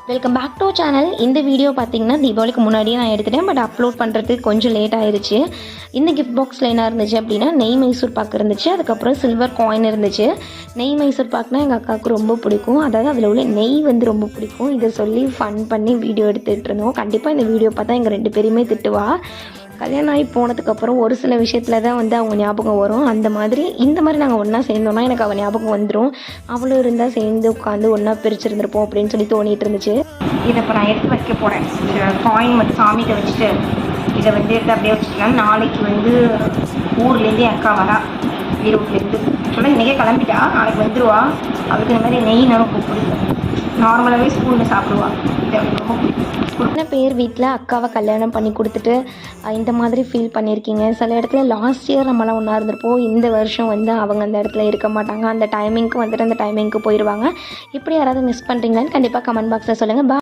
Welcome back to channel. இந்த video பார்த்தீங்கன்னா தீபாவளிக்கு முன்னாடியே நான் எடுத்துட்டேன். பட் அப்லோட் பண்ணுறதுக்கு கொஞ்சம் லேட் ஆயிடுச்சு. இந்த கிஃப்ட் பாக்ஸில் என்ன இருந்துச்சு அப்படின்னா, நெய் மைசூர் பாக்கு இருந்துச்சு. அதுக்கப்புறம் சில்வர் காயின் இருந்துச்சு. நெய் மைசூர் பாக்குனா எங்கள் அக்காவுக்கு ரொம்ப பிடிக்கும். அதாவது அதில் உள்ள நெய் வந்து ரொம்ப பிடிக்கும். இதை சொல்லி ஃபன் பண்ணி வீடியோ எடுத்துகிட்டு இருந்தோம். கண்டிப்பாக இந்த வீடியோ பார்த்தா எங்கள் 2 பேருமே திட்டுவா. கல்யாணம் ஆகி போனதுக்கப்புறம் ஒரு சில விஷயத்தில் தான் வந்து அவங்க ஞாபகம் வரும். இந்த மாதிரி நாங்கள் ஒன்றா சேர்ந்தோன்னா எனக்கு அவள் ஞாபகம் வந்துடும். அவளும் இருந்தால் சேர்ந்து உட்காந்து ஒன்றா பிரிச்சுருந்துருப்போம் அப்படின்னு சொல்லி தோணிட்டு இருந்துச்சு. இதை இப்போ நான் எடுத்து வைக்க போகிறேன். இந்த காயின் மட்டும் சாமிகிட்ட வச்சுட்டு இதை வந்து எடுத்து அப்படியே வச்சுக்கலாம். நாளைக்கு வந்து ஊர்லேருந்து என் அக்கா வரா, ஈரோட்லேருந்து. சொல்ல இன்றைக்கே கிளம்பிட்டா, நாளைக்கு வந்துடுவா. அவளுக்கு இந்த மாதிரி நெய் ரொம்ப பிடிக்கும். நார்மலாகவே ஸ்கூலில் சாப்பிடுவா. இது அவளுக்கு ரொம்ப பிடிக்கும். எத்தனை பேர் வீட்டில் அக்காவை கல்யாணம் பண்ணி கொடுத்துட்டு இந்த மாதிரி ஃபீல் பண்ணியிருக்கீங்க? சில இடத்துல லாஸ்ட் இயர் நம்மளாம் ஒன்றா இருந்திருப்போம். இந்த வருஷம் வந்து அவங்க அந்த இடத்துல இருக்க மாட்டாங்க. அந்த டைமிங்க்கு வந்துட்டு அந்த டைமிங்க்கு போயிடுவாங்க. இப்படி யாராவது மிஸ் பண்ணுறீங்களான்னு கண்டிப்பாக கமெண்ட் பாக்ஸில் சொல்லுங்கள்.